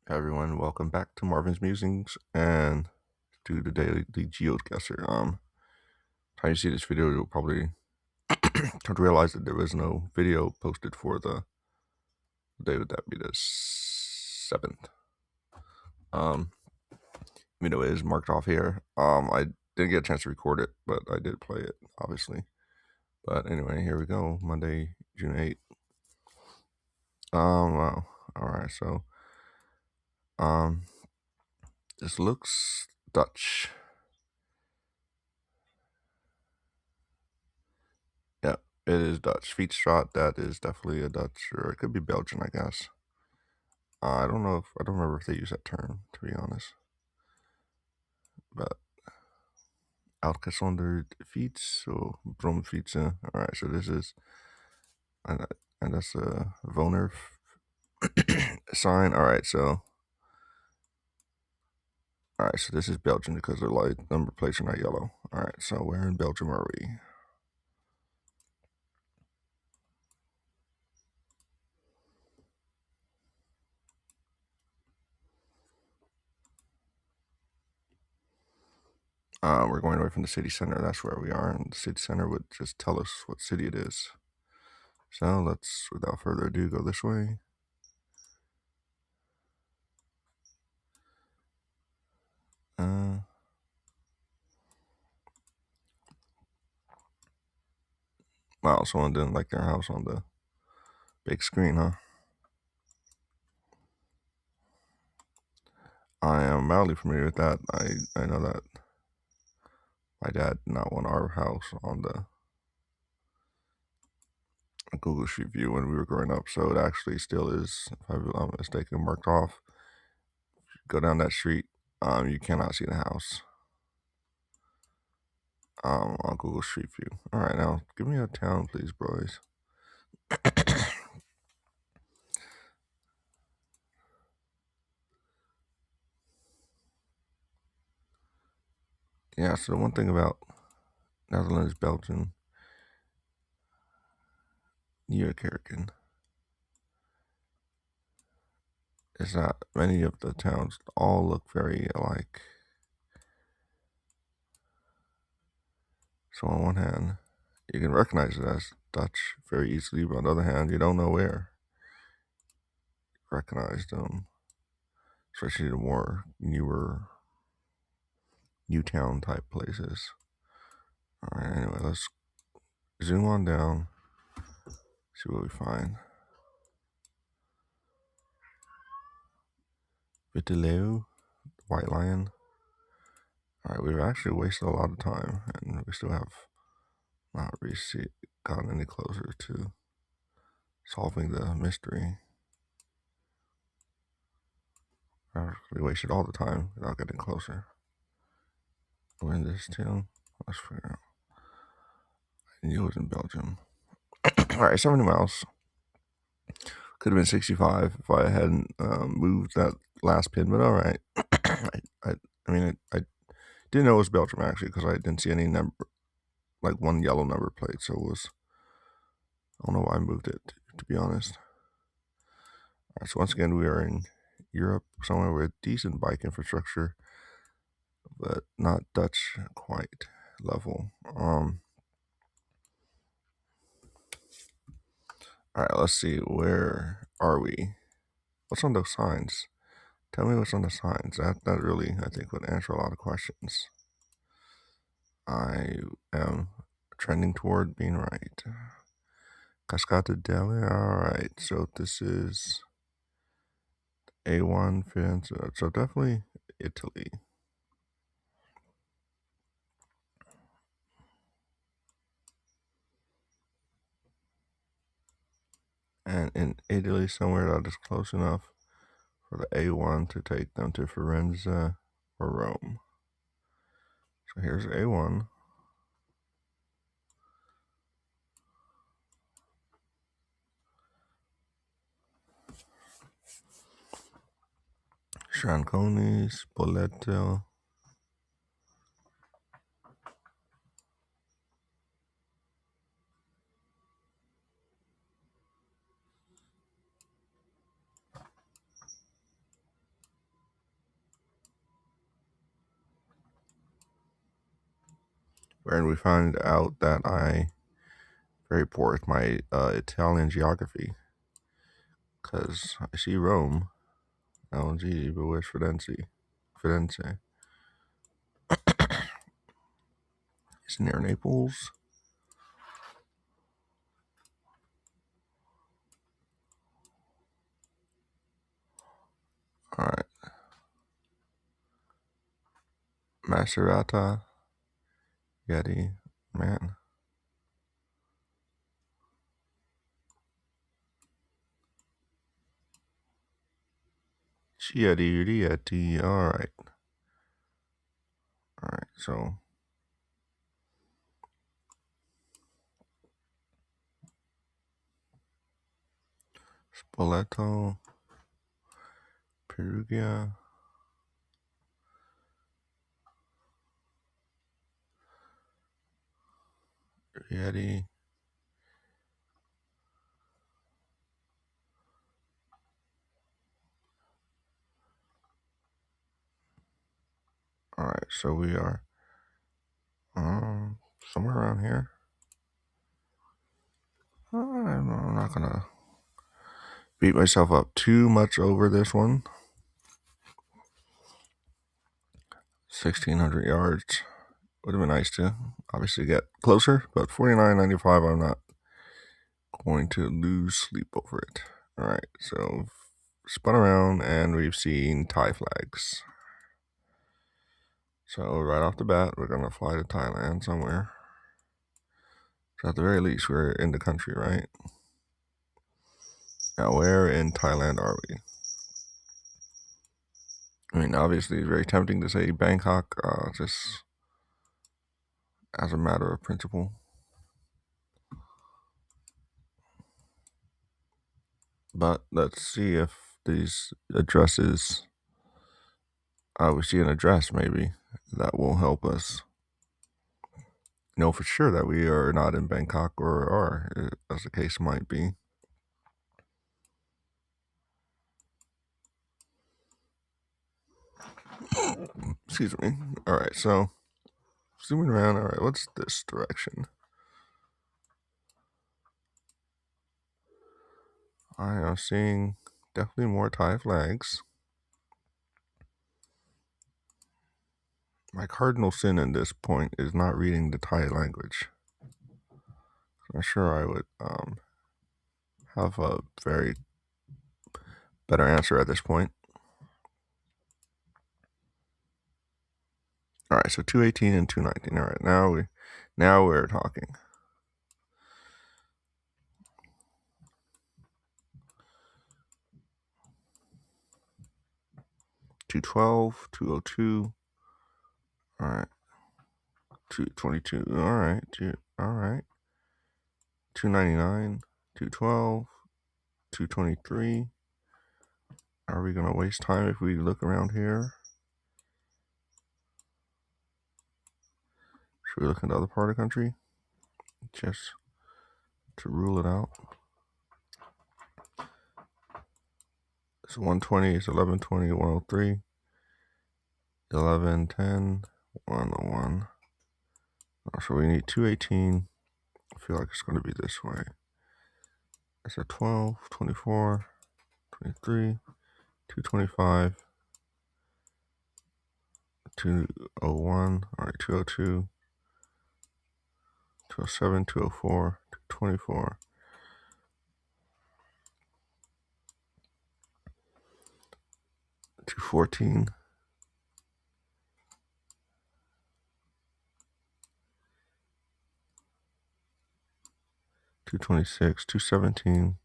Hi everyone, welcome back to Marvin's Musings and to the GeoGuessr. Time you see this video, you'll probably come to realize that there was no video posted for the day. Would that be the 7th? It is marked off here. I didn't get a chance to record it, but I did play it, obviously. But anyway, here we go. Monday, June 8th. Wow. Alright, so this looks Dutch. Yeah, it is Dutch. Fietsstraat, that is definitely a Dutch, or it could be Belgian, I guess. I don't remember if they use that term, to be honest. But uitgezonderd fiets, so bromfietsen. Alright, so this is, and that's a Woner sign. Alright, so this is Belgium because their light number plates are not yellow. Alright, so where in Belgium are we? We're going away from the city center. That's where we are, and the city center would just tell us what city it is. So let's, without further ado, go this way. Wow, someone didn't like their house on the big screen, huh? I am mildly familiar with that. I know that my dad did not want our house on the Google Street View when we were growing up, so it actually still is, if I'm not mistaken, marked off. Go down that street, you cannot see the house on Google Street View. All right, now give me a town, please, boys. Yeah, so the one thing about Netherlands, Belgium, GeoGuessr is that many of the towns all look very alike. So on one hand, you can recognize it as Dutch very easily, but on the other hand, you don't know where. Recognize them, especially the more newer Newtown type places. All right, anyway, let's zoom on down, see what we find. Vitilieu, White Lion. All right, we've actually wasted a lot of time, and we still have not really gotten any closer to solving the mystery. We wasted all the time without getting closer. We're in this town. Let's figure out. I knew it was in Belgium. All right, 70 miles. Could have been 65 if I hadn't moved that last pin, but all right. I didn't know it was Belgium actually because I didn't see any number, like one yellow number plate. So it was, I don't know why I moved it, to be honest. All right, so once again, we are in Europe, somewhere with decent bike infrastructure, but not Dutch quite level. All right, let's see. Where are we? What's on those signs? Tell me what's on the signs. That really, I think, would answer a lot of questions. I am trending toward being right. Cascata Delle. All right, so this is A1 Firenze. So definitely Italy. And in Italy, somewhere that is close enough for the A1 to take them to Firenze or Rome. So here's A1. Franconi, Spoleto. wherein we find out that I very poor with my Italian geography, because I see Rome, LNG, but where's Firenze? Firenze. It's near Naples. All right. Macerata, Yeti, man. Yeti. All right. All right. So Spoleto, Perugia, Yeti. All right. So we are somewhere around here. I'm not gonna beat myself up too much over this one. 1,600 yards. Would have been nice to obviously get closer, but 49.95, I'm not going to lose sleep over it. All right, so spun around and we've seen Thai flags. So right off the bat, we're gonna fly to Thailand somewhere. So at the very least, we're in the country, right? Now, where in Thailand are we? I mean, obviously, it's very tempting to say Bangkok, just as a matter of principle. But let's see if these addresses, we see an address maybe that will help us know for sure that we are not in Bangkok or are, as the case might be. Excuse me. All right, so zooming around. All right, what's this direction? I am seeing definitely more Thai flags. My cardinal sin in this point is not reading the Thai language. I'm sure I would have a very better answer at this point. All right, so 218 and 219. All right, now we're talking. 212, 202. All right. 222. All right. All right. 299, 212, 223. Are we going to waste time if we look around here? Should we look in the other part of the country? Just to rule it out. It's 120, it's 1120, 103, 1110, 101. So we need 218. I feel like it's going to be this way. It's a 12, 24, 23, 225, 201, all right, 202, 207, 204, 224, 214, 226, 217.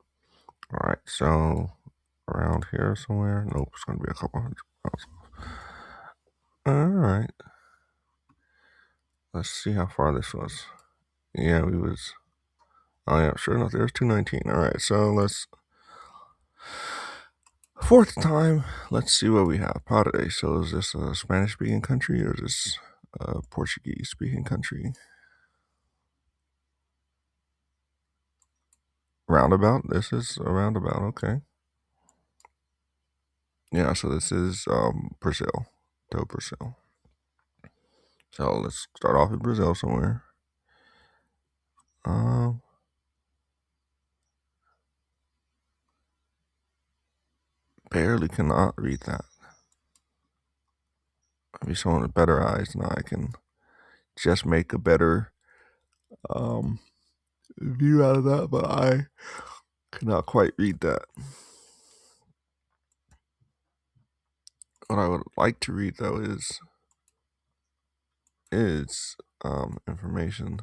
All right, so around here somewhere. Nope, it's going to be a couple hundred miles. All right. Let's see how far this was. Yeah, we was. Oh yeah, sure enough, there's 219. All right, so let's. Fourth time, let's see what we have. Parade. So is this a Spanish-speaking country or is this a Portuguese-speaking country? Roundabout. This is a roundabout. Okay. Yeah. So this is Brazil. Do Brazil. So let's start off in Brazil somewhere. Barely cannot read that. Maybe someone with better eyes than I can just make a better view out of that, but I cannot quite read that. What I would like to read though is information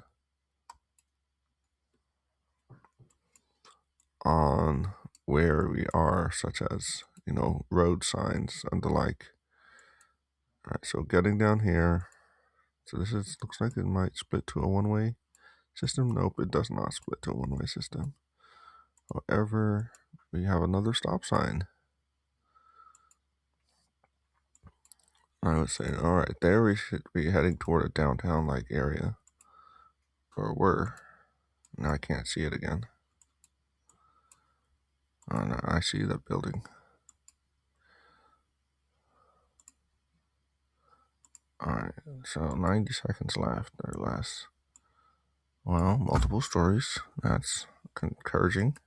on where we are, such as road signs and the like. All right, so getting down here. So this looks like it might split to a one-way system. Nope, it does not split to a one-way system. However, we have another stop sign. I would say, all right, there we should be heading toward a downtown-like area. Or were. Now I can't see it again. Oh no, I see that building. Alright, so 90 seconds left or less. Well, multiple stories. That's encouraging.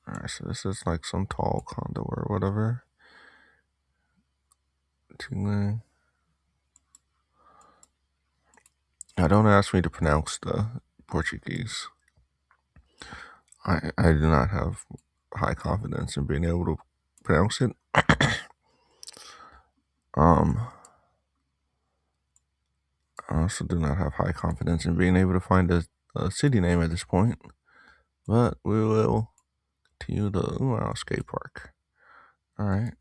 Alright, so this is like some tall condo or whatever. Now, don't ask me to pronounce the Portuguese. I do not have high confidence in being able to pronounce it. I also do not have high confidence in being able to find a city name at this point. But we will continue the skate park. Alright.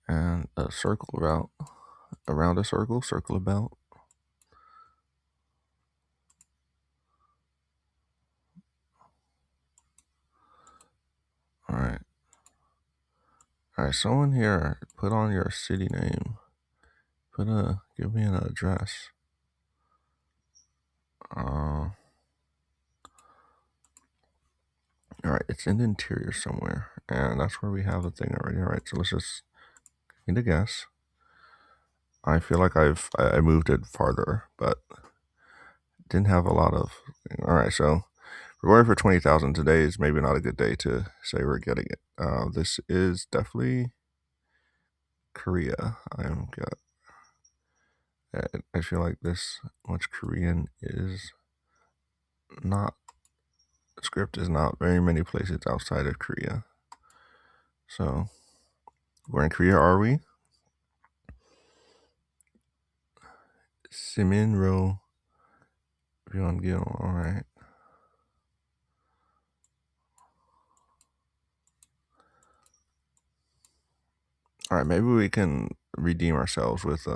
And a circle route. Around a circle about. Alright. Alright, someone here, put on your city name. Give me an address. Alright, it's in the interior somewhere. And that's where we have the thing already. Alright, so let's just need a guess. I feel like I moved it farther, but didn't have a lot of. Alright, so we're going for 20,000 today. Is maybe not a good day to say we're getting it. This is definitely Korea. I feel like this much Korean is not. Script is not very many places outside of Korea. So, where in Korea are we? Siminro Ryongil. Alright. Alright, maybe we can redeem ourselves with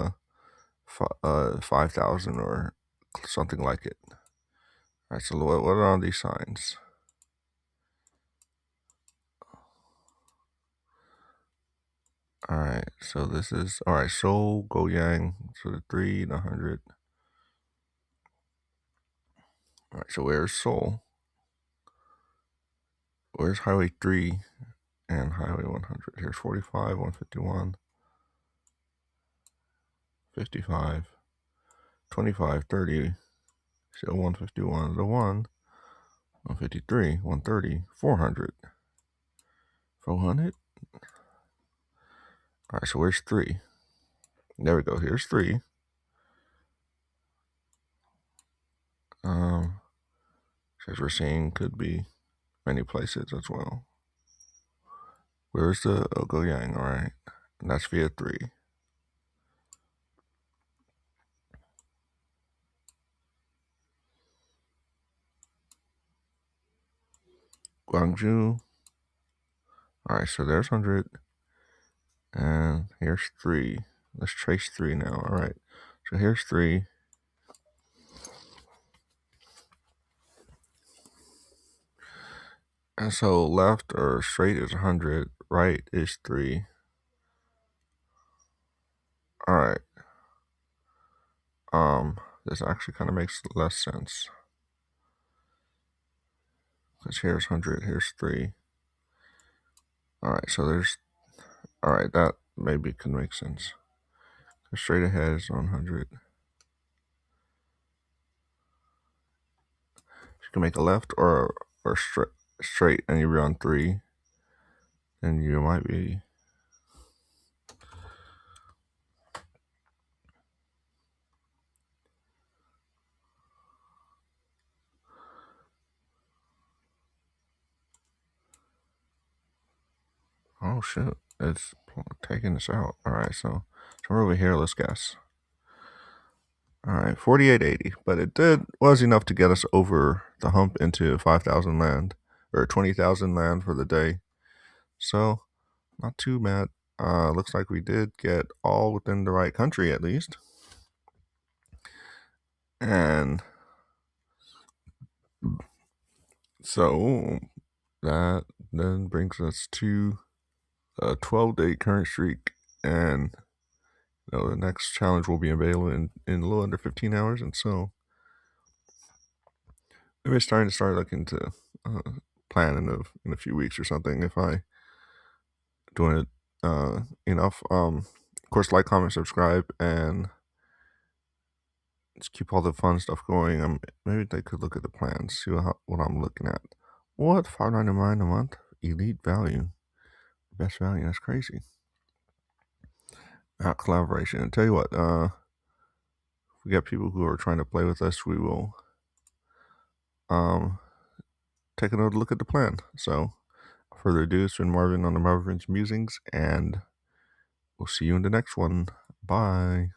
5,000 or something like it. Alright, so what are on these signs? Alright, so this is alright, Seoul, Goyang, so the 3, the 100. Alright, so where's Seoul? Where's Highway 3 and Highway 100? Here's 45, 151, 55, 25, 30, so 151, the 1, 153, 130, 400, 400. Alright, so where's 3? There we go, here's 3. As we're seeing, could be many places as well. Where's the Goyang? Alright, and that's via 3. Gwangju. Alright, so there's 100. And here's 3. Let's trace 3 now. Alright, so here's 3. And so left or straight is 100, right is 3. Alright. This actually kind of makes less sense. Because here's 100, here's 3. Alright, so there's... Alright, that maybe can make sense. Straight ahead is 100. You can make a left or straight, and you're on 3. And you might be... Oh shit, it's taking us out. Alright, so we're over here, let's guess. Alright, 4880, but it was enough to get us over the hump into 5,000 land, or 20,000 land for the day. So, not too bad. Looks like we did get all within the right country at least. And so that then brings us to a 12-day current streak, and the next challenge will be available in a little under 15 hours, and so maybe it's starting to looking to plan in a few weeks or something if I doing it enough. Of course, like, comment, subscribe, and just keep all the fun stuff going. Maybe they could look at the plans, see what I'm looking at. What, $5.99 a month? Elite value, best value. That's crazy. Collaboration. And tell you what, if we got people who are trying to play with us, we will take another look at the plan. So, further ado, it's been Marvin on the Marvin's Musings, and we'll see you in the next one. Bye.